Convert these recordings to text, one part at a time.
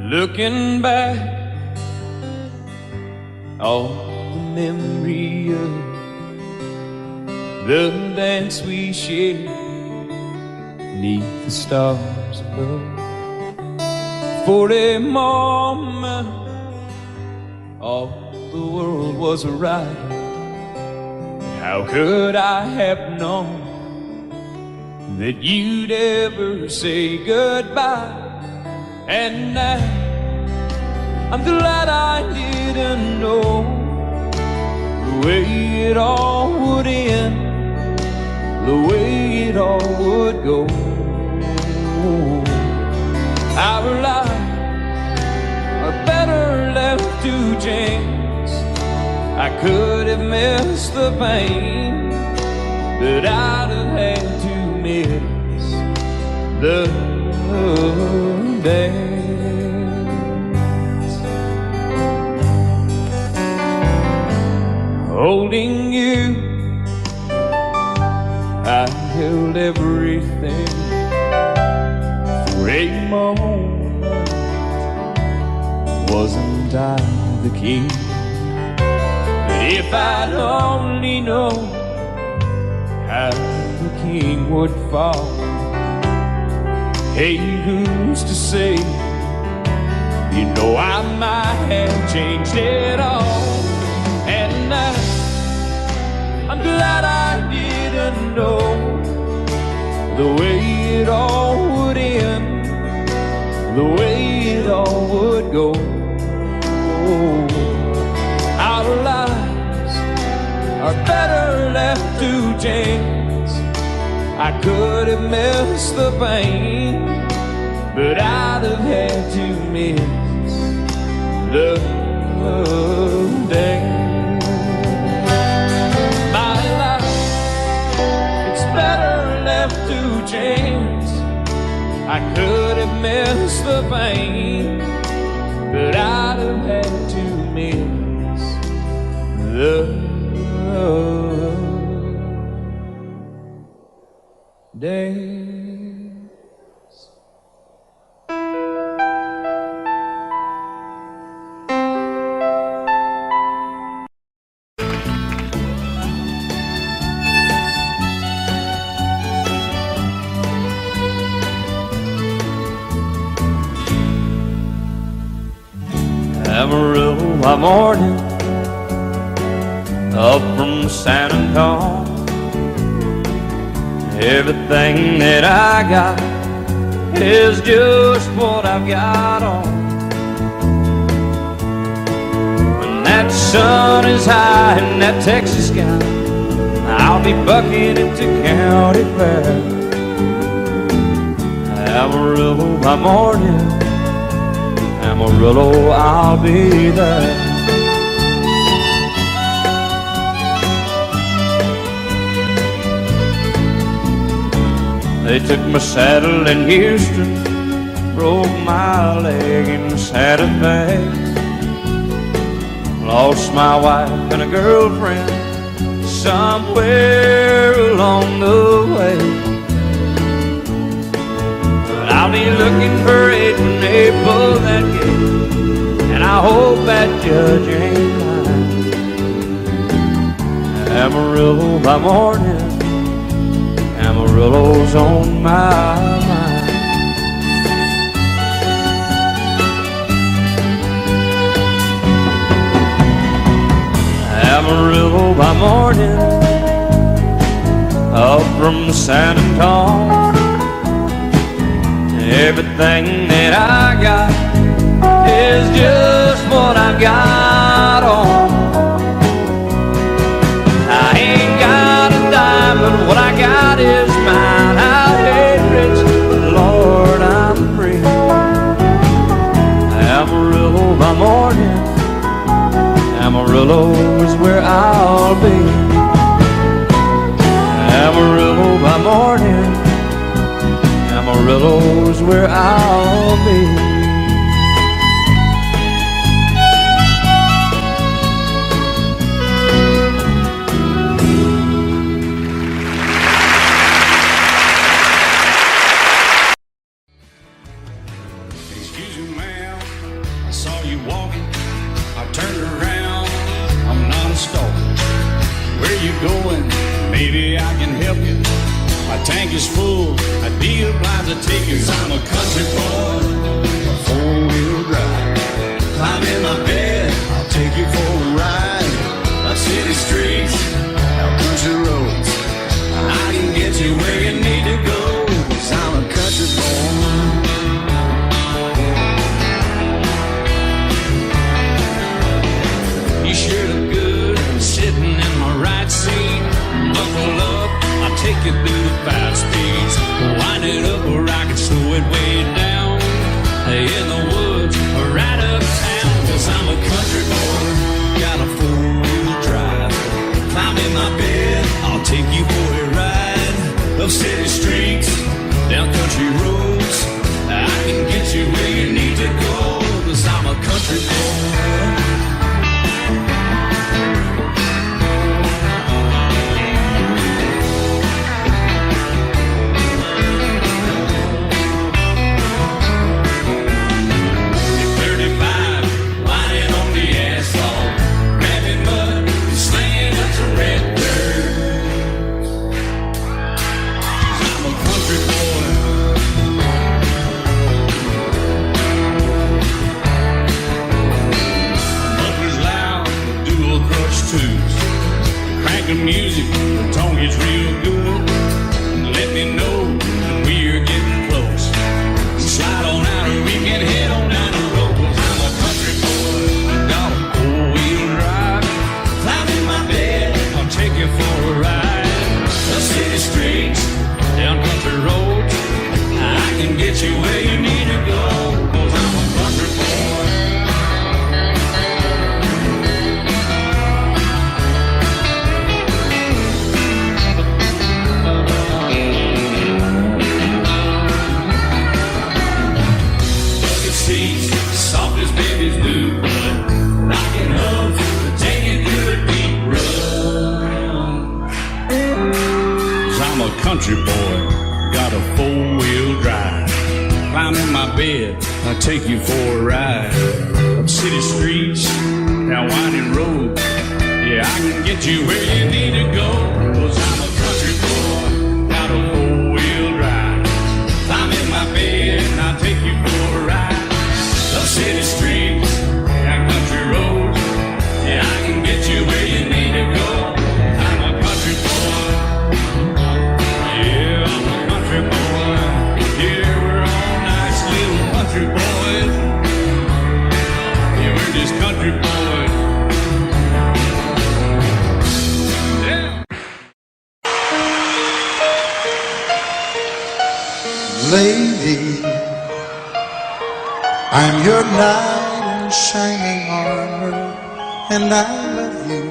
Looking back, all the memory of the dance we shared neath the stars above. For a moment, all the world was right. How could I have known that you'd ever say goodbye? And now I'm glad I didn't know the way it all would end, the way it all would go. Our lives are better left to chance. I could have missed the pain, but I'd have had to miss the dance. Holding you, I held everything. For a moment, wasn't I the king? But if I'd only known how the king would fall, hey, who's to say? You know I might have changed it all. And I'm glad I didn't know the way it all would end, the way it all would go. Our lives are better left to chance. I could have missed the pain, but I'd have had to miss the dance. My life, it's better left to chance. I could have missed the pain, but I'd have had to miss the dance. Amarillo by morning, up from San Antonio. Everything that I got is just what I've got on. When that sun is high in that Texas sky, I'll be bucking into county fair. Amarillo by morning, Amarillo, I'll be there. They took my saddle in Houston, broke my leg in Santa Fe. Lost my wife and a girlfriend somewhere along the way. But I'll be looking for it when they pull that gate, and I hope that judge ain't lying. Amarillo by morning, Amarillo's on my mind. Amarillo by morning, up from San Antonio. Everything that I got is just what I've got on. I ain't got a dime, but what I got is mine. I ain't rich, but Lord, I'm free. Amarillo by morning, Amarillo is where I'll be. Amarillo by morning, Amarillo is where I'll be. I turned around, I'm not a stalker. Where you going? Maybe I can help you. My tank is full, I'd be obliged to take you. 'Cause I'm a country boy, a four-wheel drive. Climb in my bed, I'll take you for a ride. Up city streets, out country roads. I can get you where you need to go. 'Cause I'm a country boy. You sure look good sitting in my right seat. Buckle up, I'll take you through the 5 speeds. Wind it up or I can slow it way down. In the woods or right uptown. 'Cause I'm a country boy, got a 4-wheel drive. Climb in my bed, I'll take you for a ride. Up city streets, down country roads. I can get you where you need to go. 'Cause I'm a country boy. Crank the music, the tone gets real good. Let me know when we're getting close. Slide on out or we can head on down the road. 'Cause I'm a country boy, got a 4-wheel drive. Climb in my bed, I'll take you for a ride. Up city streets, down country roads. I can get you where you need to go. 'Cause I'm a country boy. Soft as babies do, but rocking up to take it through a deep run. 'Cause I'm a country boy, got a 4-wheel drive. Climb in my bed, I'll take you for a ride. Up city streets, down winding roads. Yeah, I can get you where you need to go. 'Cause I'm a country boy, got a 4-wheel drive. Climb in my bed, and I'll take you for a ride. Up city streets, down country roads. Yeah, I can get you where you need to go. I'm a country boy. Yeah, I'm a country boy. Yeah, we're all nice little country boys. Yeah, we're just country boys. Yeah. Lady, I'm your knight in shining armor, and I love you.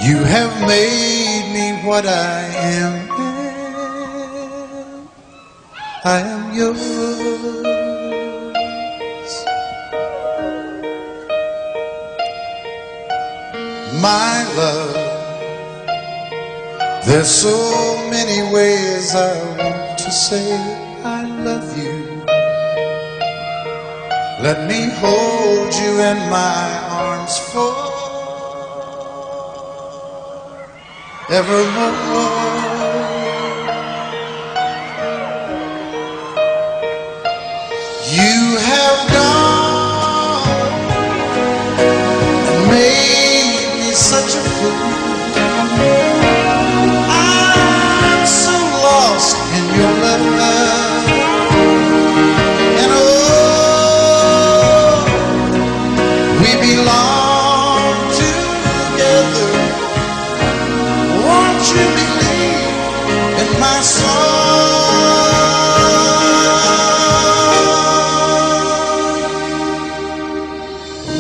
You have made me what I am. I am yours. My love, there's so many ways I want to say I love you. Let me hold you in my arms forevermore. You have gone and made me such a fool. I'm so lost in your love. Belong together. Won't you believe in my song?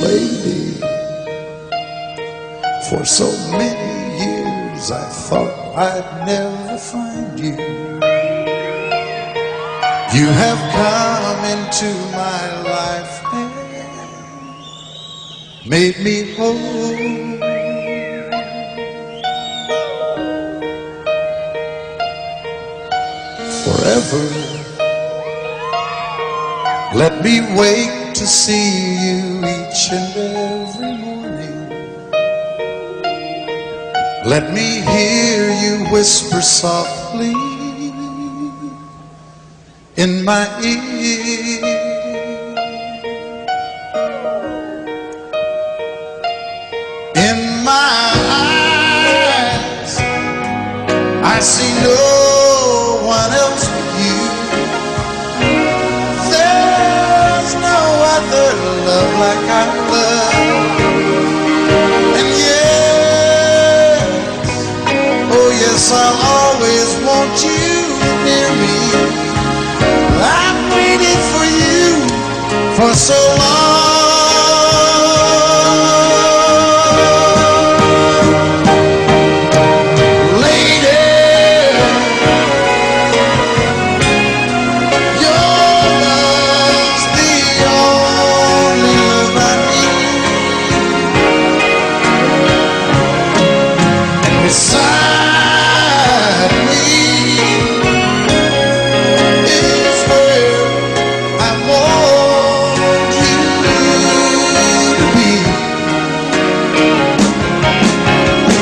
Lady, for so many years I thought I'd never find you. You have come into my life, made me whole. Forever, let me wake to see you each and every morning. Let me hear you whisper softly in my ear. In my eyes, I see no one else but you. There's no other love like our love. And yes, oh yes, I'll always want you near me. I've waited for you for so long. Beside me is where I want you to be.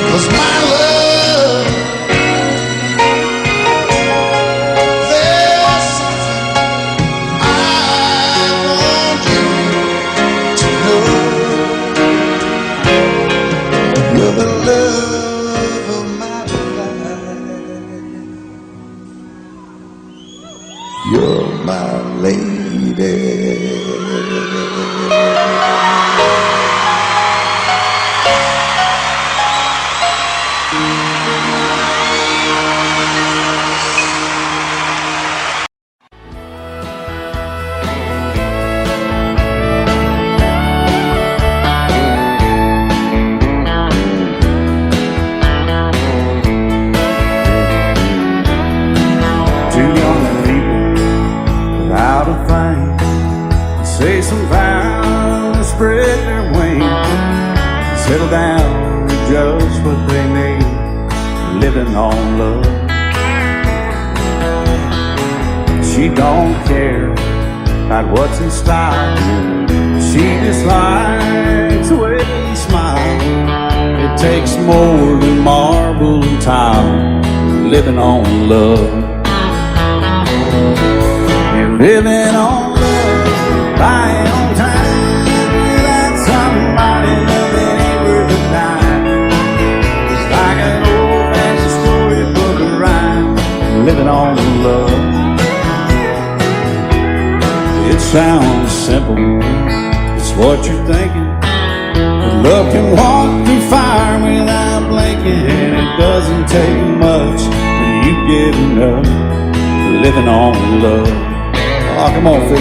'Cause my love, there's something I want you to know. You're the love of my life. You're my lady. Two young people without a thing, say some vows, spread their wings, settle down to just what they need, living on love. She don't care about what's in style, she just likes the way he smiles. It takes more than marble and tile, living on love. You're living on love, buying on time, without somebody loving ain't worth a dime. It's like an old-fashioned storybook of rhyme, living on love. It sounds simple, it's what you're thinking, but love can walk through fire without blinking. It doesn't take much for you giving up, living on love. Oh, come on, Phil.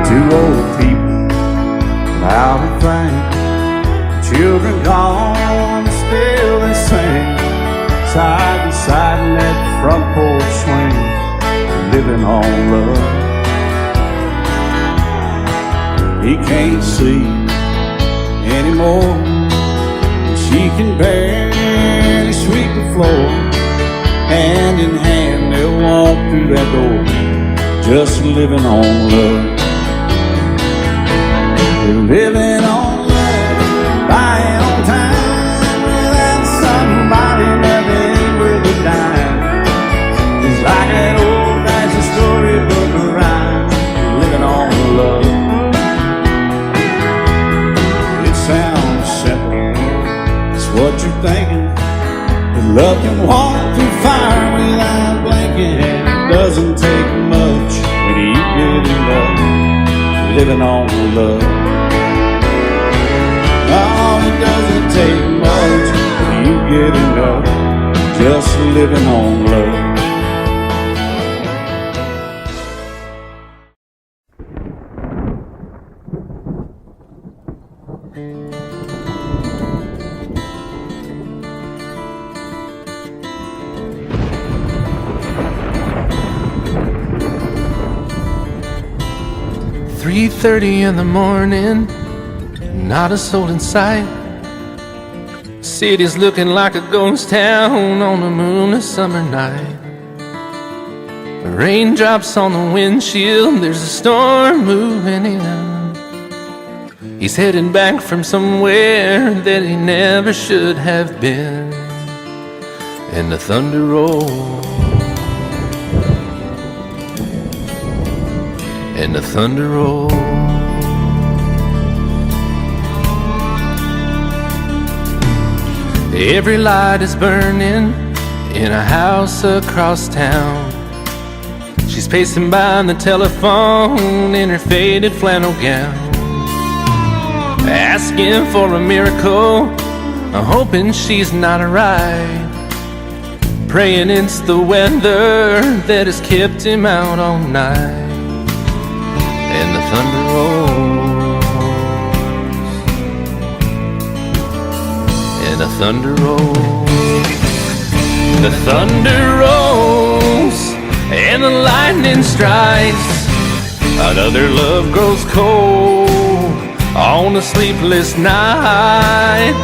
Two old people without a thing, children gone, still they sing, side by side in that front porch swing, living on love. He can't see anymore, she can barely sweep the floor. Hand in hand they'll walk through that door, just living on love. You're living on love, buying on time, without somebody loving ain't worth a dime. It's like an old-fashioned storybook of rhyme, living on love. It sounds simple, it's what you're thinking, but love can walk through fire without blinking. It doesn't take much when you get in love, living on love. Oh, it doesn't take much when you get enough, just living on love. 3:30 in the morning, not a soul in sight. City's looking like a ghost town on a moonless summer night. Raindrops on the windshield, there's a storm moving in. He's heading back from somewhere that he never should have been. And the thunder rolls, and the thunder rolls. Every light is burning in a house across town. She's pacing by the telephone in her faded flannel gown, asking for a miracle, hoping she's not alright, praying it's the weather that has kept him out all night. And the thunder rolls, and the thunder rolls. The thunder rolls, and the lightning strikes. Another love grows cold on a sleepless night,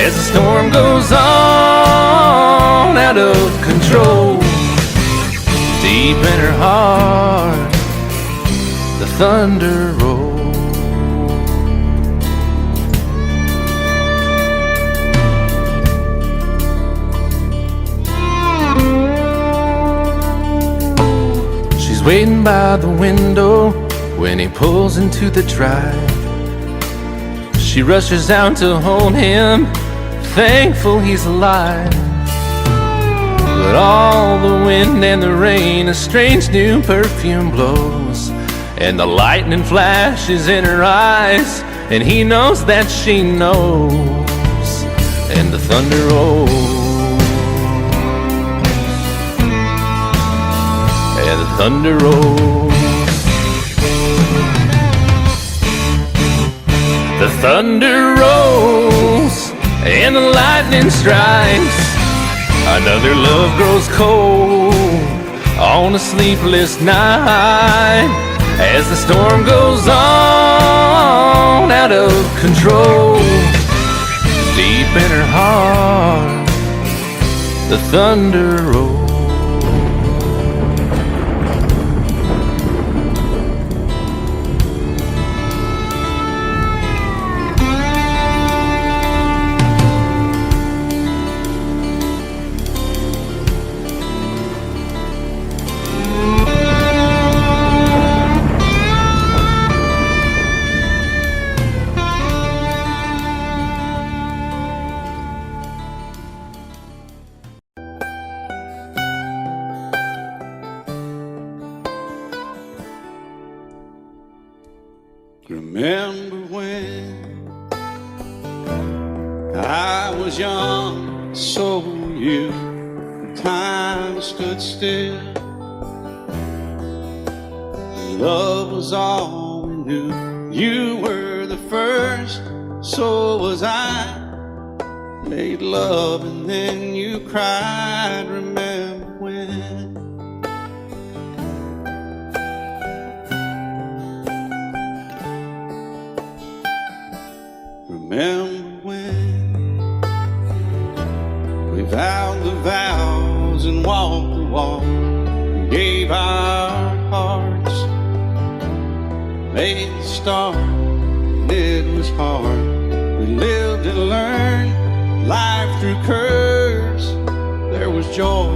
as the storm goes on out of control. Deep in her heart, the thunder rolls. She's waiting by the window when he pulls into the drive. She rushes out to hold him, thankful he's alive. But all the wind and the rain, a strange new perfume blows, and the lightning flashes in her eyes, and he knows that she knows. And the thunder rolls, and the thunder rolls. The thunder rolls, and the lightning strikes. Another love grows cold on a sleepless night, as the storm goes on out of control. Deep in her heart, the thunder rolls. Remember when I was young, so were you. Time stood still. Love was all we knew. You were the first, so was I. Made love and then you cried. Remember when? Remember when we vowed the vows and walked the walk, and gave our hearts, made the start, and it was hard. We lived and learned life through curves. There was joy,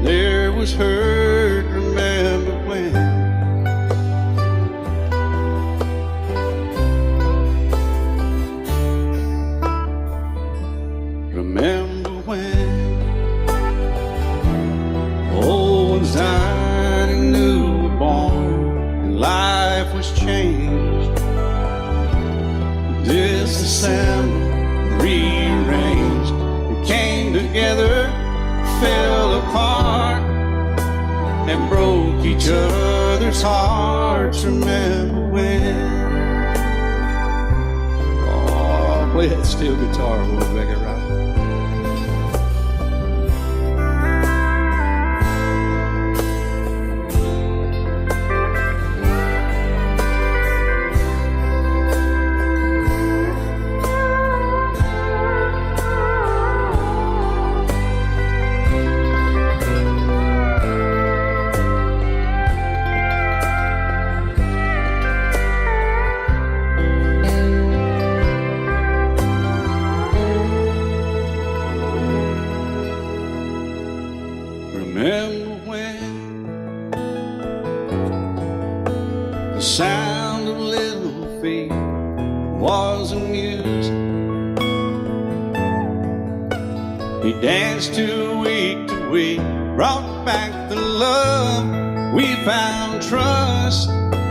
there was hurt. Remember when? Remember when old ones died and new were born, and life was changed, disassembled, rearranged. We came together, fell apart, and broke each other's hearts. Remember when? Oh, play that steel guitar, we'll make it right. The sound of little feet was amused. He danced to week, brought back the love. We found trust,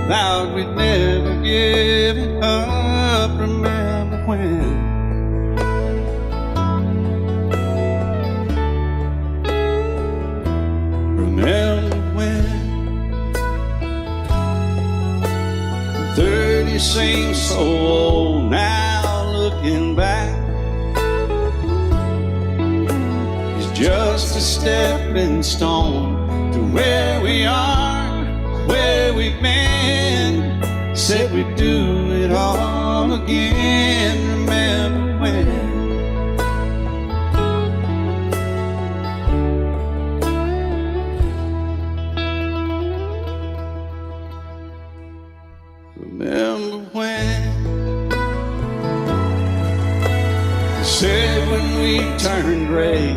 vowed we'd never give it up. Remember when? Remember when? 30 seems so old now, looking back. It's just a stepping stone to where we are, where we've been. Said we'd do it all again. Remember when? Remember when? They said when we turn gray,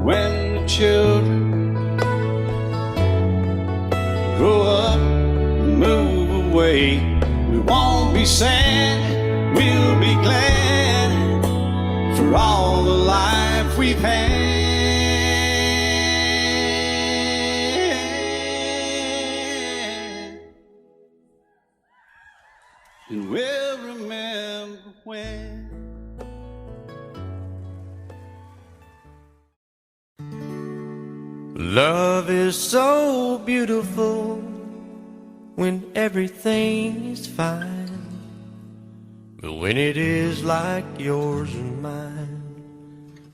when the children grow up and move away, we won't be sad, we'll be glad for all the life we've had. And we'll remember when. Love is so beautiful when everything is fine, but when it is like yours and mine,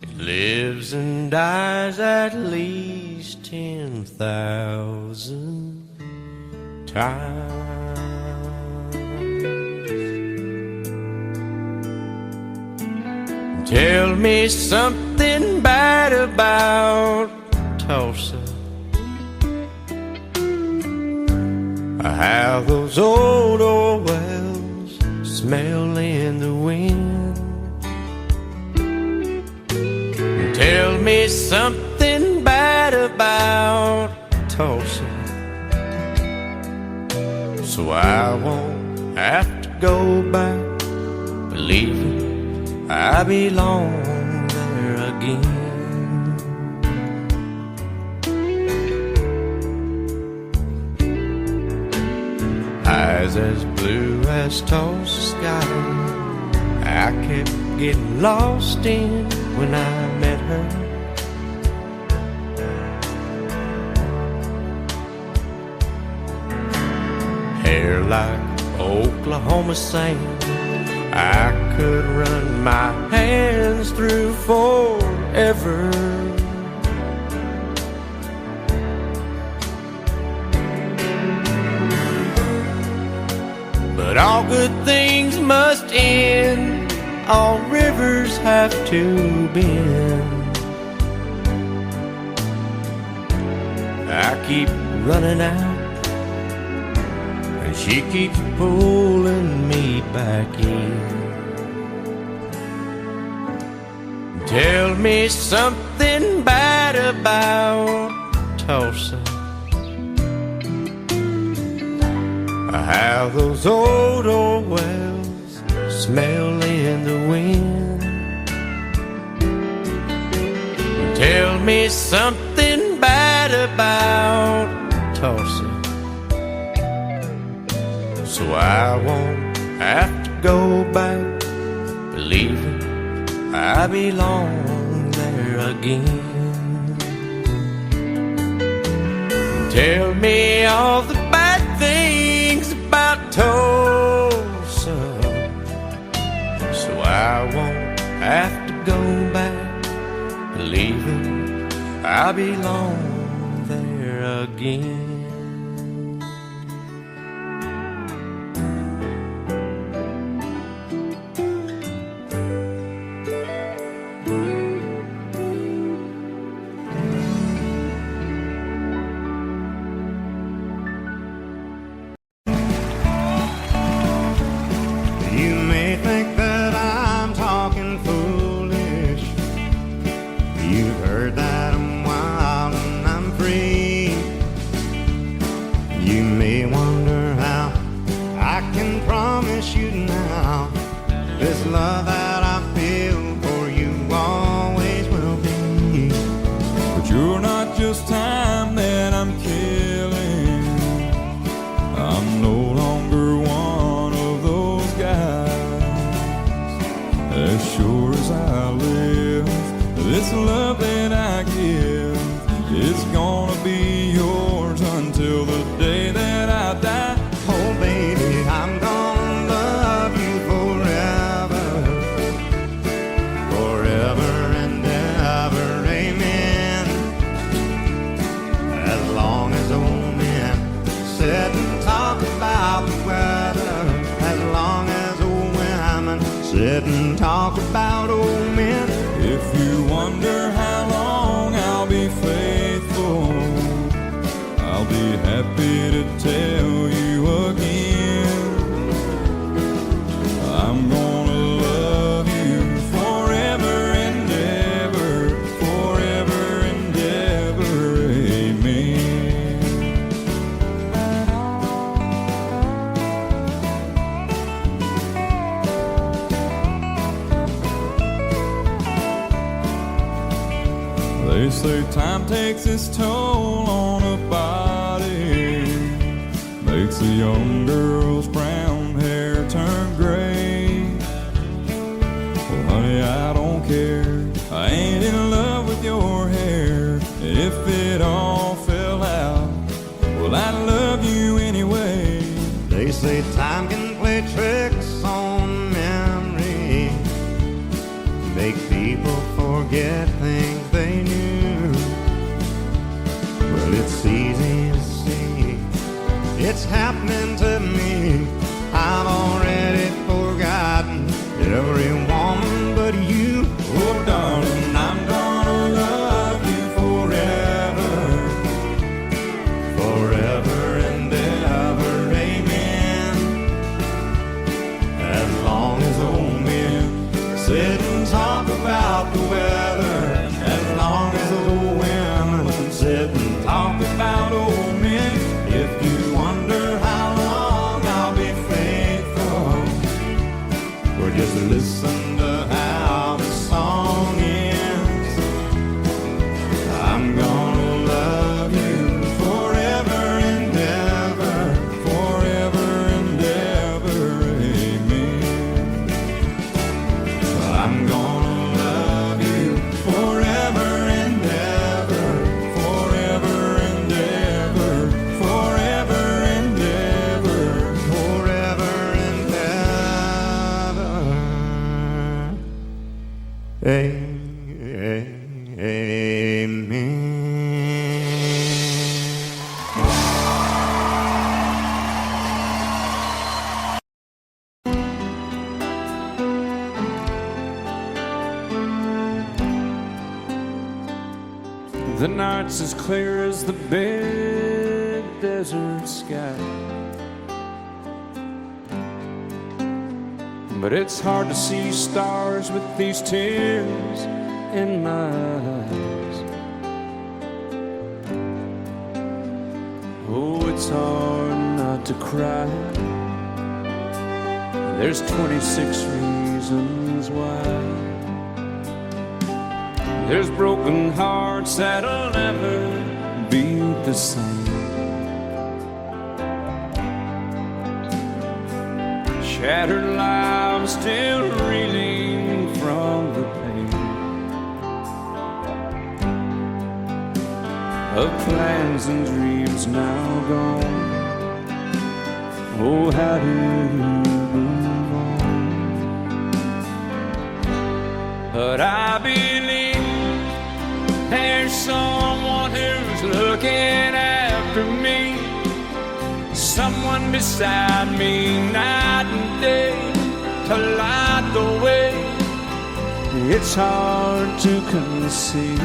it lives and dies at least 10,000 times. Tell me something bad about Tulsa, how those old wells smell in the wind. Tell me something bad about Tulsa, so I won't have to go back believing I belong there again. Eyes as blue as Tulsa sky, I kept getting lost in when I met her. Hair like Oklahoma sand, I could run my hands through forever. But all good things must end, all rivers have to bend. I keep running out, and she keeps pulling me back in. Tell me something bad about Tulsa, how those old wells smell in the wind. Tell me something bad about Tulsa, so I won't have to go back believing I belong there again. Tell me all the bad things about Tulsa, so I won't have to go back believing I belong there again. You may think that I'm talking foolish. You've heard that I'm wild and I'm free. I'm killing. I'm no longer one of those guys. As sure as I live, this love that I give, it's gonna be yours until the day that I die. Oh baby, I'm gonna love you forever, forever and ever, amen. As long as old men sit and talk about the weather, as long as old women sit and talk about old men. If you wonder how long I'll be faithful, I'll be happy to tell you again. I'm gonna love you forever and ever, forever and ever, amen. They say time takes its toll on a body, makes a young girl's brown hair turn gray. Well, honey, I don't care. I ain't in love with your hair. If it all fell out, well, I'd love you anyway. They say time can play tricks on memory, make people forget things they knew. Well, it's easy to see, it's happening to me. I've already forgotten every woman but you. Oh, darling, I'm gonna love you forever, Forever and ever, amen. As long as old men sit and talk about the weather, as long as old women sit and talk about old men. If you wonder how long I'll be faithful, or just listen to how the song ends. I'm gonna love you forever and ever, forever and ever, amen. I'm gonna love you forever and ever, forever and ever, forever and ever, forever and ever, amen. The night's as clear as the big desert sky, but it's hard to see stars with these tears in my eyes. Oh, it's hard not to cry. There's 26 reasons why. There's broken hearts that'll never be the same. Shattered lives still reeling from the pain of plans and dreams now gone. Oh, how do you move on? But I believe there's someone who's looking after me, someone beside me night and day to light the way. It's hard to conceive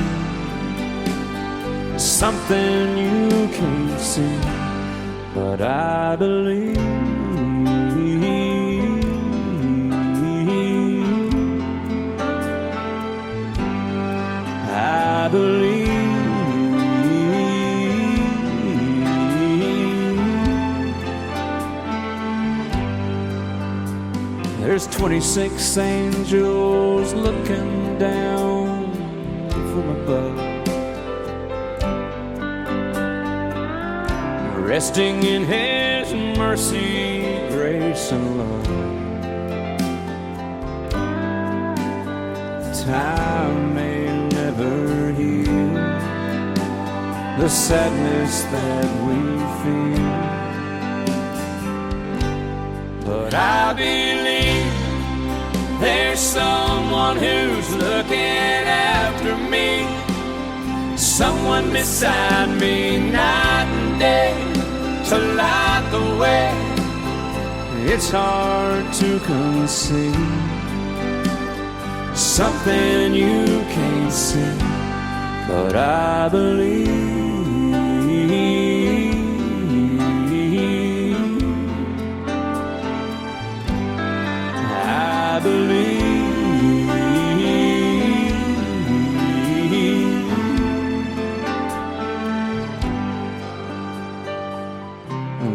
something you can't see, but I believe. I believe. There's 26 angels looking down from above, resting in His mercy, grace, and love. Time may never heal the sadness that we feel, but I believe there's someone who's looking after me, someone beside me night and day to light the way. It's hard to conceive something you can't see, but I believe. I believe.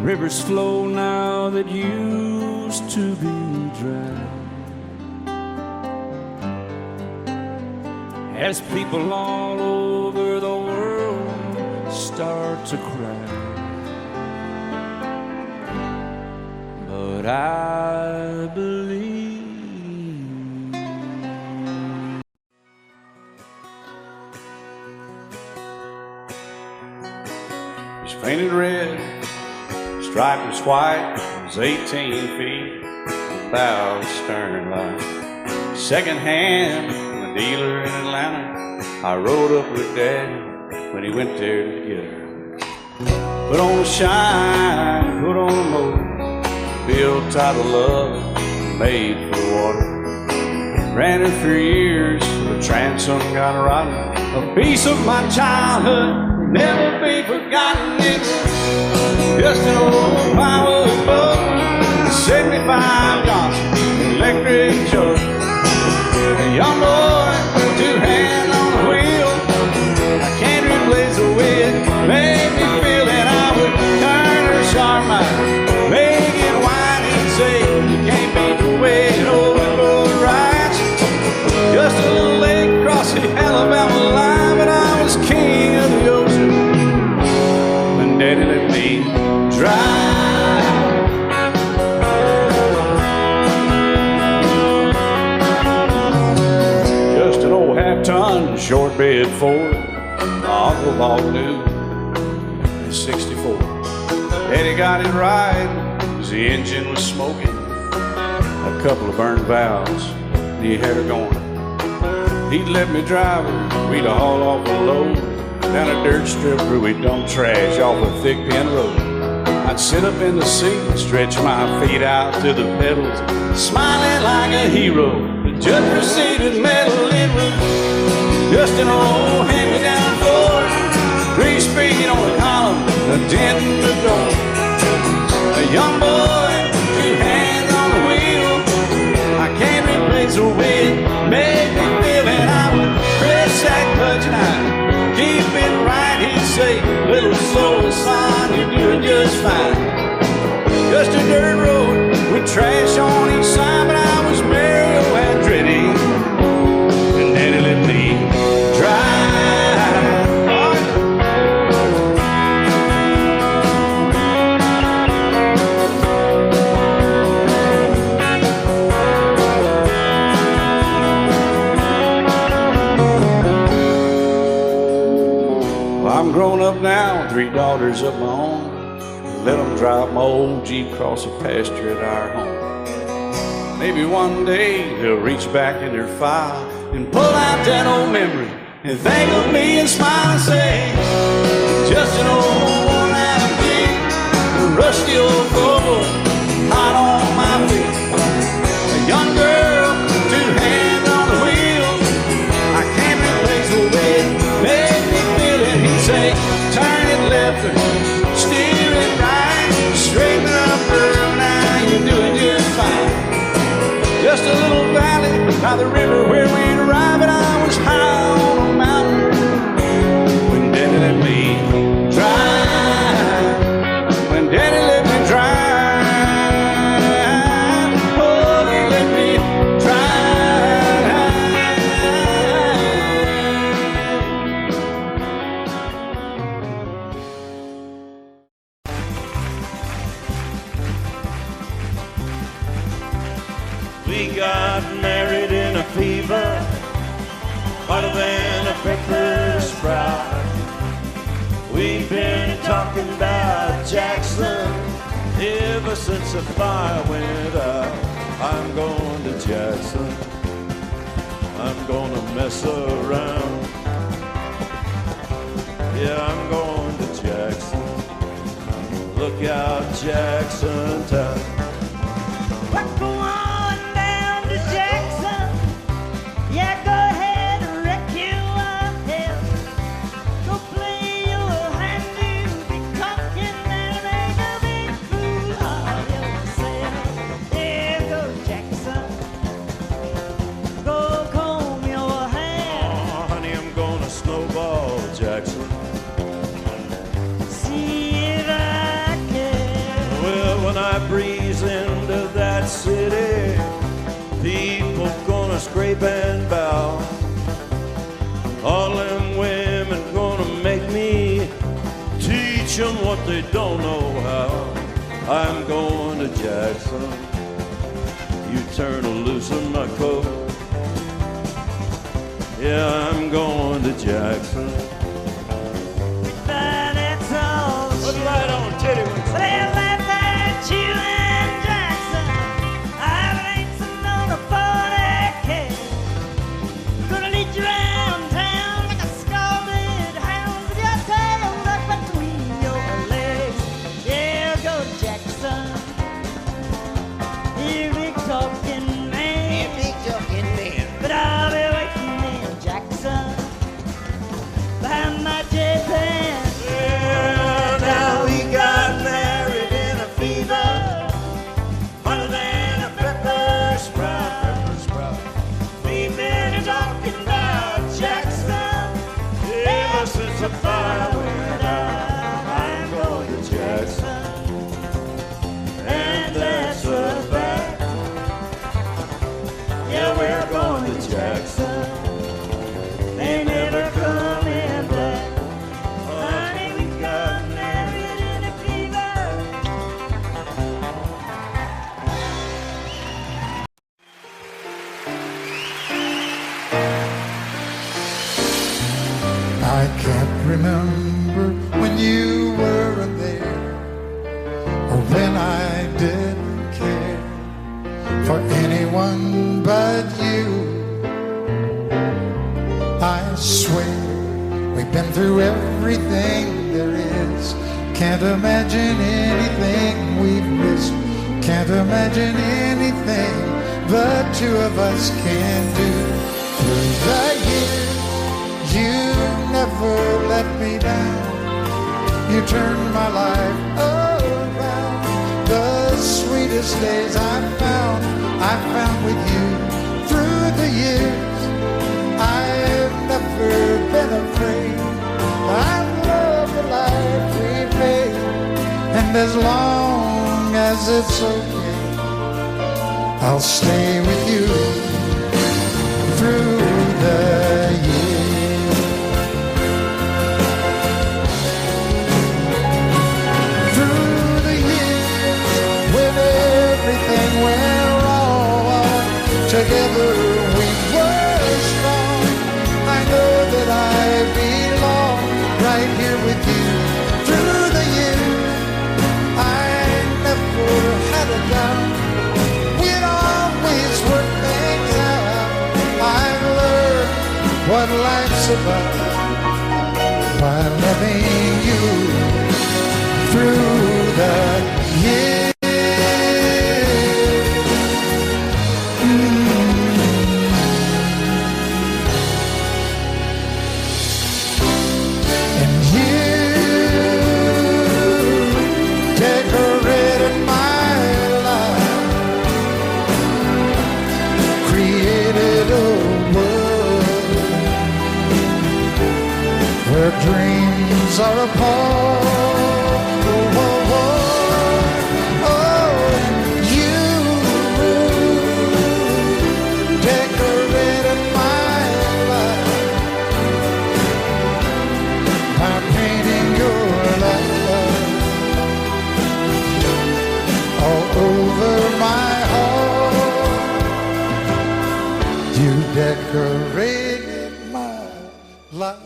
Rivers flow now that used to be dry, as people all over the world start to cry. But I believe. It's painted red, striped was white, it was 18 feet, about the stern line. Second hand from a dealer in Atlanta, I rode up with Daddy when he went there to get her. Put on a shine, put on a motor, built tight of love, made for the water. Ran her for years, the transom got rotten. A piece of my childhood, never be forgotten. It's just an old power boat, 75 Johnson, electric choke. A young boy, two hands on the wheel. I can't replace the way it made me feel that I would turn her sharp mind, make it wide and say, you can't beat the way an old boat rides. Just a little lake across the Alabama line, but I was king of the ocean when Daddy let me drive. Just an old half-ton short bed Ford my uncle bought new in '64. Daddy got it right as the engine was smoking, a couple of burned valves, and he had her going. He'd let me drive her, we'd haul off a load down a dirt strip where we'd dump trash off a thick pin road. I'd sit up in the seat and stretch my feet out to the pedals, smiling like a hero. The judge proceeded metal, it was just an old hand-me-down Ford, 3-speed on the column, a dent in the door. A young boy, two hands on the wheel. I can't replace the way it made me feel, and I would press that clutch and I'd keep it right. He'd say, little slower, son, you're doing just fine. Just a dirt road with trash on each side, but I was Mario Andretti, and Daddy let me drive. I'm grown up now, 3 daughters of my own. Let them drive my old Jeep across the pasture at our home. Maybe one day they'll reach back in their file and pull out that old memory and think of me and smile and say, just an old worn-out Jeep, a rusty old Volvo, hot on my feet. A young girl, 2 hands on the wheel. I can't replace the way it made me feel, and he'd say, turn it left or steer it right, straighten up, girl, now you're doing just fine. Just a little valley by the river where we'd arrive, and I was high on a mountain when Daddy let me drive. When Daddy let me drive. We got married in a fever, hotter than a pepper sprout. We've been talking about Jackson ever since the fire went out. I'm going to Jackson, I'm gonna mess around. Yeah, I'm going to Jackson. Look out, Jackson Town. We're going down to Jackson. Yeah, go ahead and wreck your head. Go play your hand, you be talking and make a big fool of yourself. Yeah, go Jackson. Go comb your hair. Oh, honey, I'm gonna snowball Jackson. When I breeze into that city, people gonna scrape and bow. All them women gonna make me teach them what they don't know how. I'm going to Jackson. You turn loose in my coat. Yeah, I'm going to Jackson. That's all. Put right on, titty wings. You and Jackson, I've racing on a 40K. Gonna lead you around town like a scalded hound with your tail tucked between your legs. Yeah, go Jackson. You big talking man. You big talking man. But I'll be waiting in Jackson behind my jet pan. Yeah, now we got married in a fever, hotter than a pepper sprout. We've been talking about Jackson ever since the fire went out. I'm going to Jackson, and that's a fact. Yeah, we're going to Jackson. They never coming back. Honey, we got married in a fever. I can't remember when you weren't there, or when I didn't care for anyone but you. I swear we've been through everything there is. Can't imagine anything we've missed. Can't imagine anything the two of us can do. Through the years, you never let me down. You turned my life around. The sweetest days I found with you. Through the years, I've never been afraid. I love the life we made, and as long as it's okay, I'll stay with you through the years. Through the years, when everything went wrong, together we were strong. I know that I belong right here with you. Through the years, I never had a doubt. We'd always work things out. I've learned what life's about by loving you through the years. And you decorated my life, created a world decorated my life.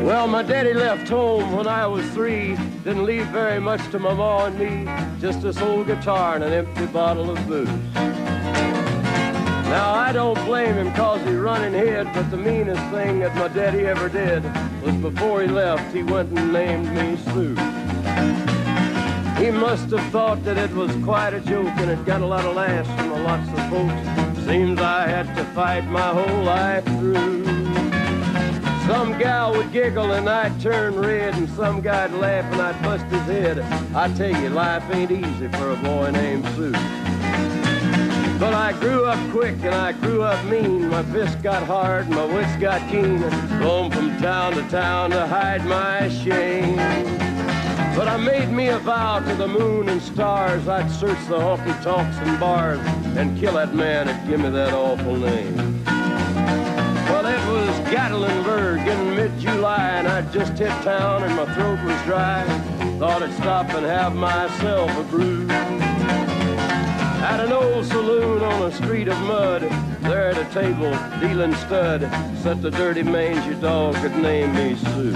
Well, my daddy left home when I was 3. Didn't leave very much to my ma and me. Just this old guitar and an empty bottle of booze. Now, I don't blame him 'cause he run and hid, but the meanest thing that my daddy ever did was before he left, he went and named me Sue. He must have thought that it was quite a joke and it got a lot of laughs from lots of folks. Seems I had to fight my whole life through. Some gal would giggle and I'd turn red, and some guy'd laugh and I'd bust his head. I tell you, life ain't easy for a boy named Sue. But I grew up quick and I grew up mean. My fists got hard and my wits got keen. Roam from town to hide my shame. But I made me a vow to the moon and stars. I'd search the honky-tonks and bars and kill that man that give me that awful name. Well, it was Gatlinburg in mid-July, and I'd just hit town and my throat was dry. Thought I'd stop and have myself a brew. At an old saloon on a street of mud, there at a table, dealing stud, sat the dirty mangy dog that named me Sue.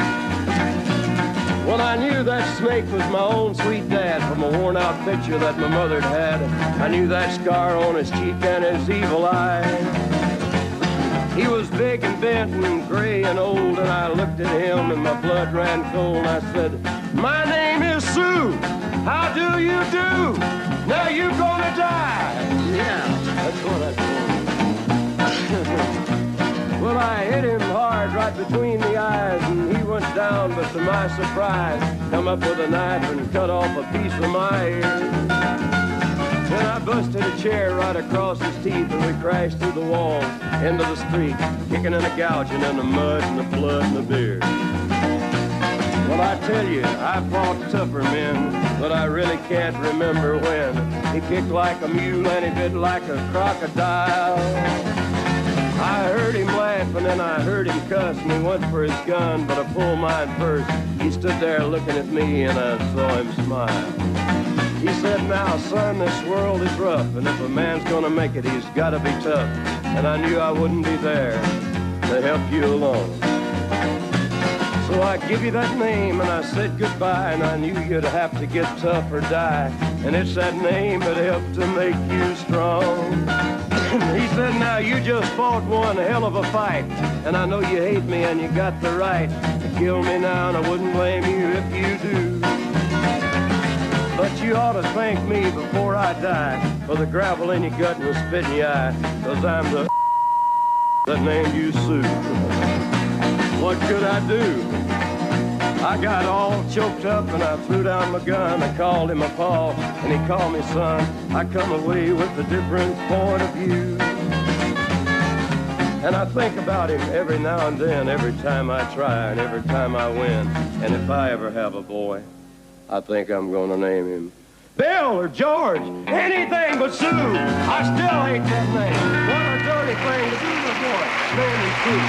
Well, I knew that snake was my own sweet dad from a worn-out picture that my mother'd had. I knew that scar on his cheek and his evil eye. He was big and bent and gray and old, and I looked at him and my blood ran cold. I said, "My name is Sue. How do you do? Now you gonna die." Yeah, that's what I told him. Well, I hit him hard right between the eyes, and he went down, but to my surprise, come up with a knife and cut off a piece of my ear. Then I busted a chair right across his teeth, and we crashed through the walls into the street, kicking and a gouging in the mud and the blood and the beer. Well, I tell you, I fought tougher men, but I really can't remember when. He kicked like a mule and he bit like a crocodile. I heard him laugh and then I heard him cuss, and he went for his gun, but I pulled mine first. He stood there looking at me and I saw him smile. He said, "Now, son, this world is rough, and if a man's gonna make it, he's gotta be tough." And I knew I wouldn't be there to help you along. So I give you that name and I said goodbye, and I knew you'd have to get tough or die. And it's that name that helped to make you strong. He said, "Now you just fought one hell of a fight, and I know you hate me and you got the right to kill me now, and I wouldn't blame you if you do. But you ought to thank me before I die for the gravel in your gut and the spit in your eye, 'cause I'm the that named you Sue." What could I do? I got all choked up and I threw down my gun. I called him a paw and he called me son. I come away with a different point of view. And I think about him every now and then, every time I try and every time I win. And if I ever have a boy, I think I'm gonna name him Bill or George, anything but Sue. I still hate that name. What a dirty thing to do to a boy. Name him Sue.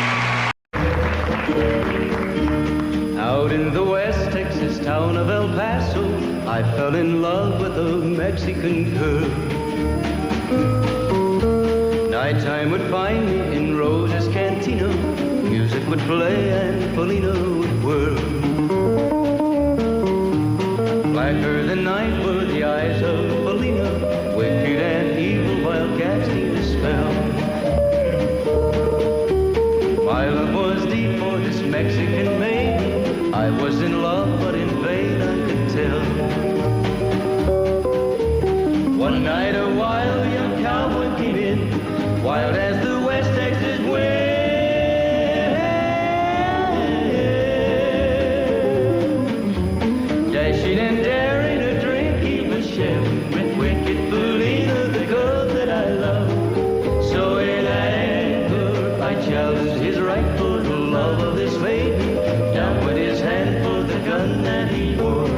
Out in the West Texas town of El Paso, I fell in love with a Mexican girl. Nighttime would find me in Rose's Cantina. Music would play and Polina would whirl. Blacker than night were the eyes of Polina, wicked and evil while casting a spell. My love was deep for this Mexican maid. I was in love, but in vain I could tell. One night a wild young cowboy came in, wild as the West Texas wind. Dashing and daring to drink, he was sharing with wicked Polina, the girl that I love. So in anger I challenged his right for the love of this maiden. Down went his hand for the gun that he wore.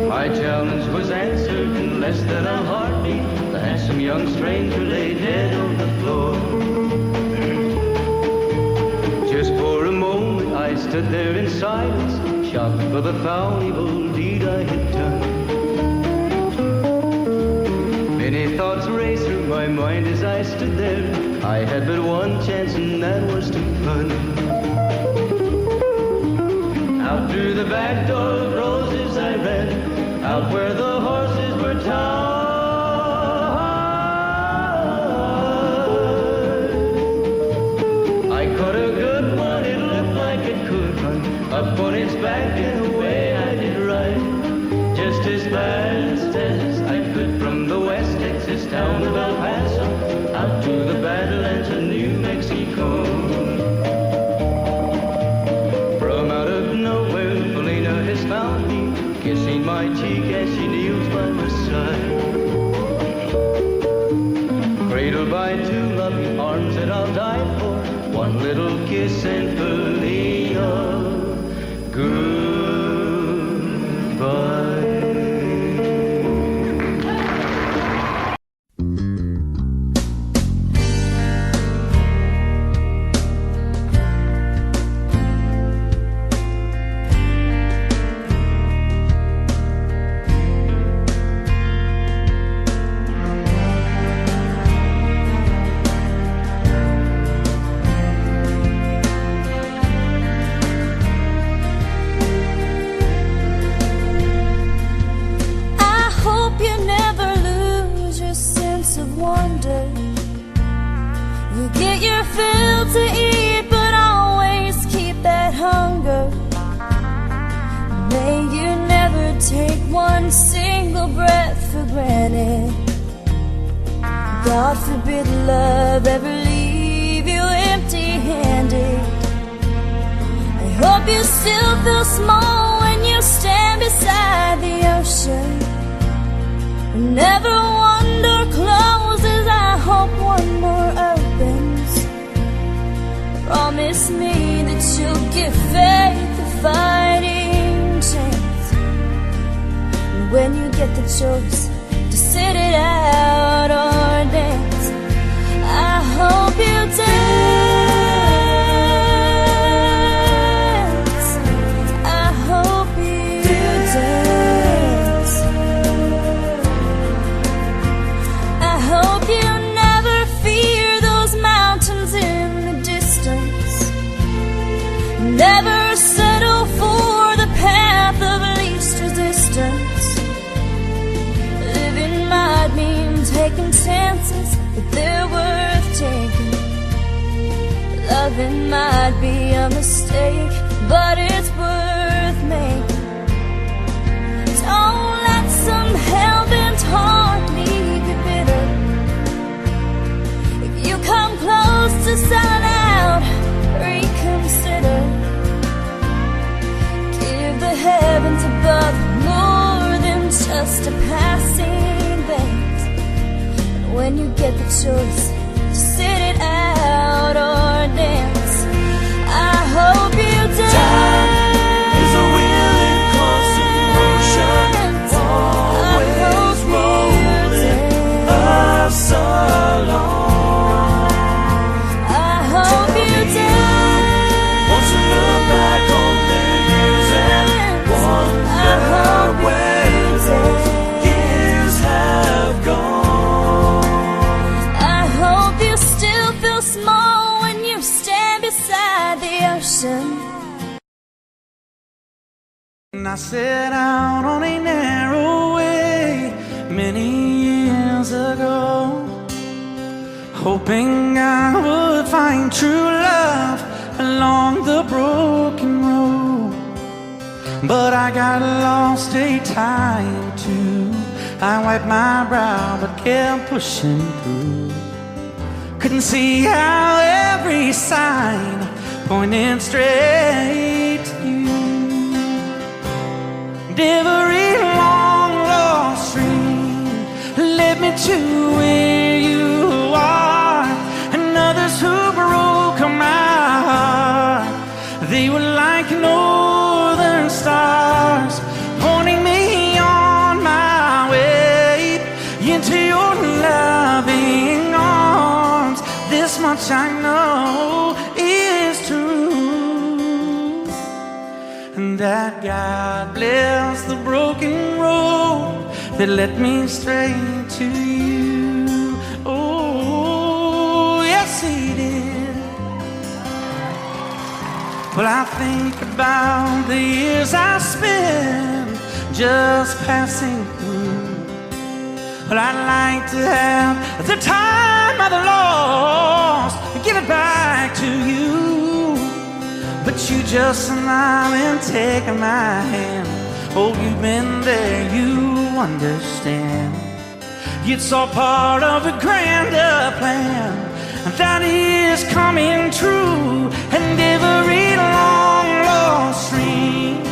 My challenge was answered in less than a heartbeat. The handsome young stranger lay dead on the floor. Just for a moment I stood there in silence, shocked for the foul evil deed I had done. my mind as I stood there. I had but one chance and that was to run. Out through the back door of roses I ran, out where the horses were tied. I caught a good one, it looked like it could run up on its back and away I did ride. Just as fast as I could from the West Texas town of El Paso out to the Badlands of New Mexico. From out of nowhere, Felina has found me, kissing my cheek as she kneels by my side. Cradled by two loving arms that I'll die for, one little kiss and Felina, goodbye. God forbid love ever leave you empty-handed. I hope you still feel small when you stand beside the ocean. Never one door closes, I hope one more opens. Promise me that you'll give faith a fighting chance. And when you get the choice to sit it out or dance, I hope you dance. I hope you dance. I hope you never fear those mountains in the distance. Never settle for the path of least resistance. Might mean taking chances, but they're worth taking. Loving might be a mistake, but it's worth making. Don't let some hell-bent heart leave you bitter. If you come close to selling out, reconsider. Give the heavens above more than just a passing. When you get the choice to sit it out or dance, I hope you dance. Time is a willing constant motion, always rolling us along. I hope you dance. Once you look back on the years and wonder where those years have gone. Small when you stand beside the ocean. I set out on a narrow way many years ago, hoping I would find true love along the broken road. But I got lost a time too. I wiped my brow but kept pushing through. Couldn't see how every sign pointed straight to you. And every long lost dream led me to where you are. And others who broke my heart, they were like northern stars, pointing me on my way into your loving arms. This much I know is true, and that God bless the broken road that led me straight to you. Oh, Well, I think about the years I spent just passing through. Well, I'd like to have the time I've lost and give it back to you. But you just smile and take my hand. Oh, you've been there, you understand. It's all part of a grander plan that is coming true. And every long lost dream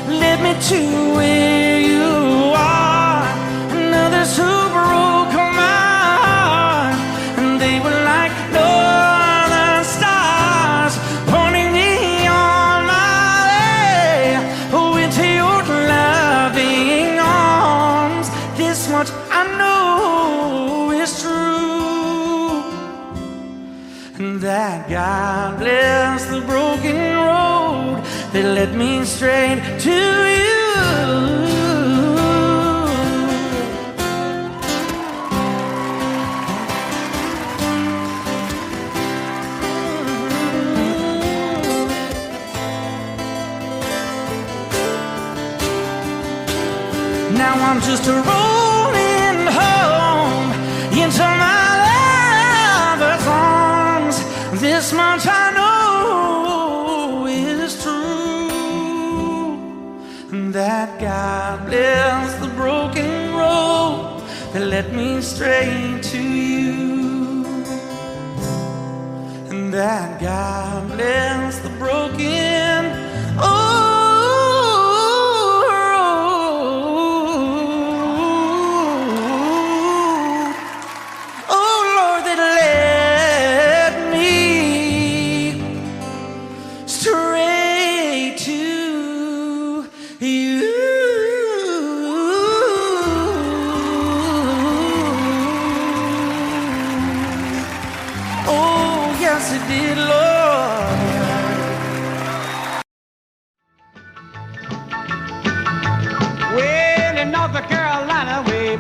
led me to where you are. And others who broke my heart, and they were like northern stars, pointing me on my way. Oh, into your loving arms. This much I know is true, and that God bless the broken road that led me straight to you. Now I'm just rolling home into my lover's arms. This much I know is true, that God bless the broken road that led me straight to you, and that God bless the broken road.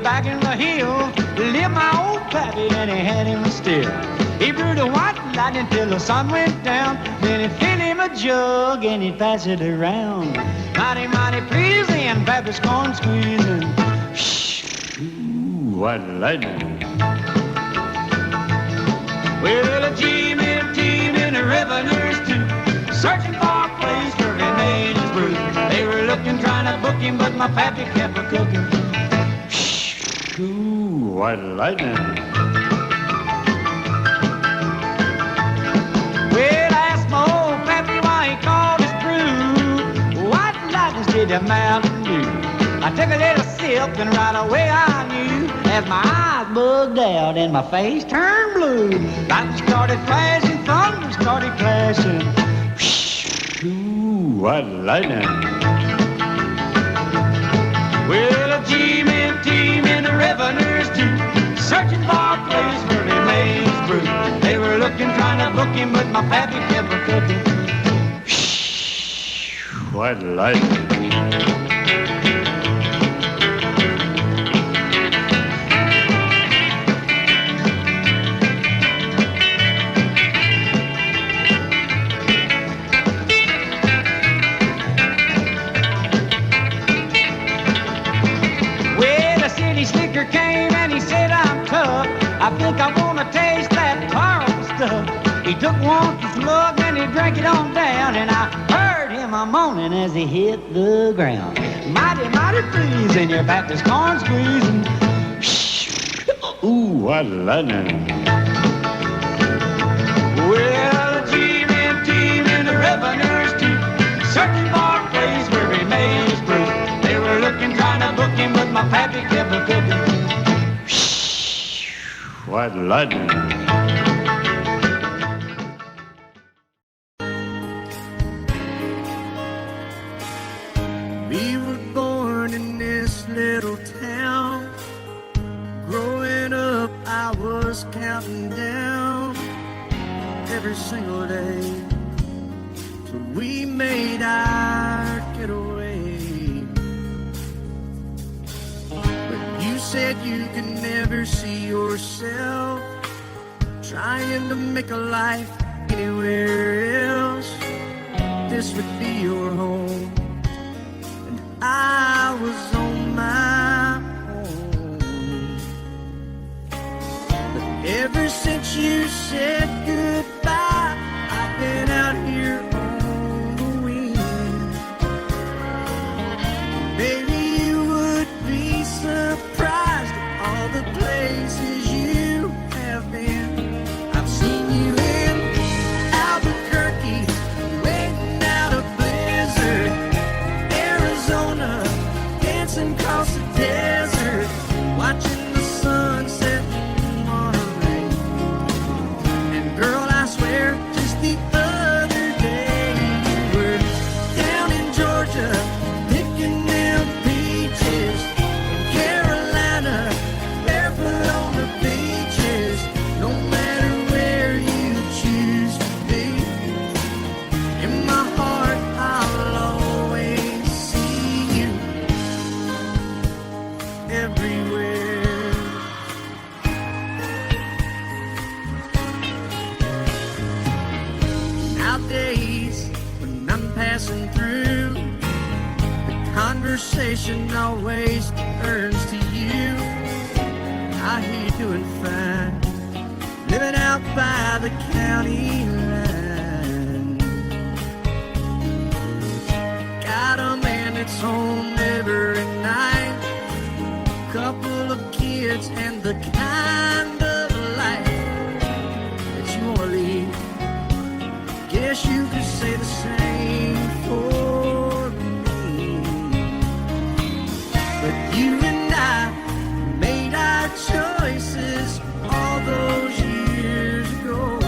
Back in the hill, lived my old pappy, and he had him still. He brewed a white lightning till the sun went down. Then he'd fill him a jug and he'd pass it around. Mighty, mighty pleasing, pappy's corn squeezing. Shh, ooh, white lightning. Well, a G-men team and a revenues too, searching for a place where he made his brew. They were looking, trying to book him, but my pappy kept a cooking. Ooh, white lightning. Well, I asked my old pappy why he called his brew white lightning did the Mountain Dew. I took a little sip and right away I knew, as my eyes bugged out and my face turned blue. Lightning started flashing, thunder started crashing. Ooh, white lightning. Well, a G-men team and the revenues too, searching for a place where he made his brew. They were looking, trying to book him, but my pappy kept a cooking. Shh, white lightning. Slicker came and he said, I'm tough. I think I want to taste that powerful stuff. He took one slug and he drank it on down, and I heard him a moaning as he hit the ground. Mighty, mighty pleasing, your Baptist corn squeezing. Shh, ooh, what lightning. Well, the G-men team and the revenues too, searching for a place where he made his brew. They were looking, trying to book him, but my pappy kept a cooking. Shh, white lightning. We were born in this little town. Growing up, I was counting down every single day till we made our getaway. But you said you could never see yourself trying to make a life anywhere else. this would be your home, and I was on my own. But ever since you said goodbye, I've been out here on the wing. Baby, you would be surprised at all the places you have been. I've seen you in Albuquerque, waiting out a blizzard, Arizona, dancing across the desert, watching the sunset in Monterey. And girl, I swear, just the other day you were down in Georgia, picking them peaches, in Carolina, barefoot on the beaches. No matter where you choose to be, in my heart I'll always see you everywhere. Nowadays, when I'm passing through, the conversation always turns to you. I hear you doing fine, living out by the county line. Got a man that's home every night, couple of kids, and the kind of life that you want to lead. Guess you could say the same for me. But you and I made our choices all those years ago.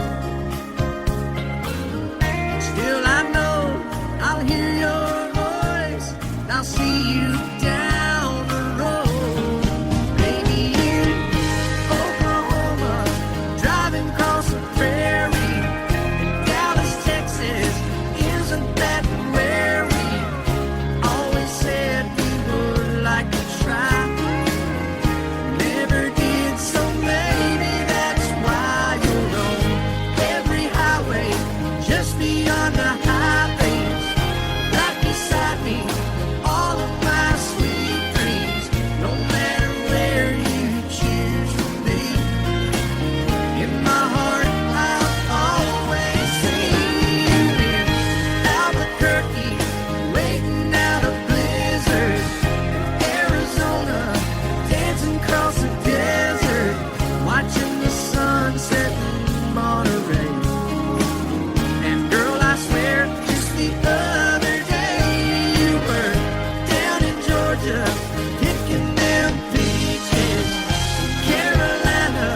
Still I know I'll hear your voice, and I'll see you down the road. Baby, in Oklahoma, driving across the prairie, in Dallas, Texas, isn't that where we always said we would like to try? Never did, so maybe that's why you'll know every highway just beyond the highways, right beside me, all of my sweet dreams. No matter where you choose to be, in my heart I'll always see you in Albuquerque, waiting out a blizzard, Arizona, dancing across the desert, watching the sunset in Monterey. And girl, I swear, just the other day you were down in Georgia, picking them peaches, Carolina,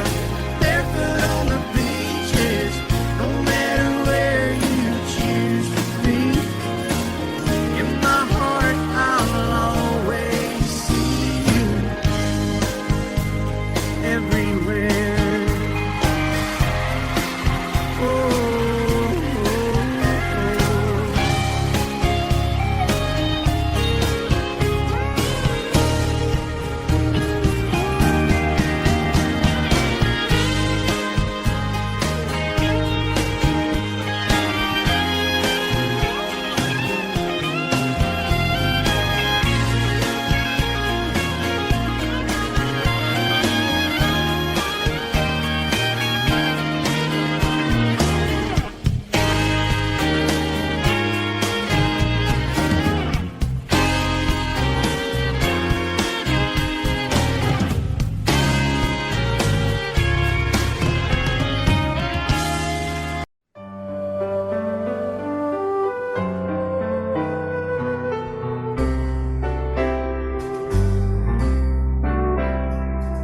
barefoot on the beaches. No matter where you choose to be, in my heart I'll always see you everywhere. Oh, oh, oh.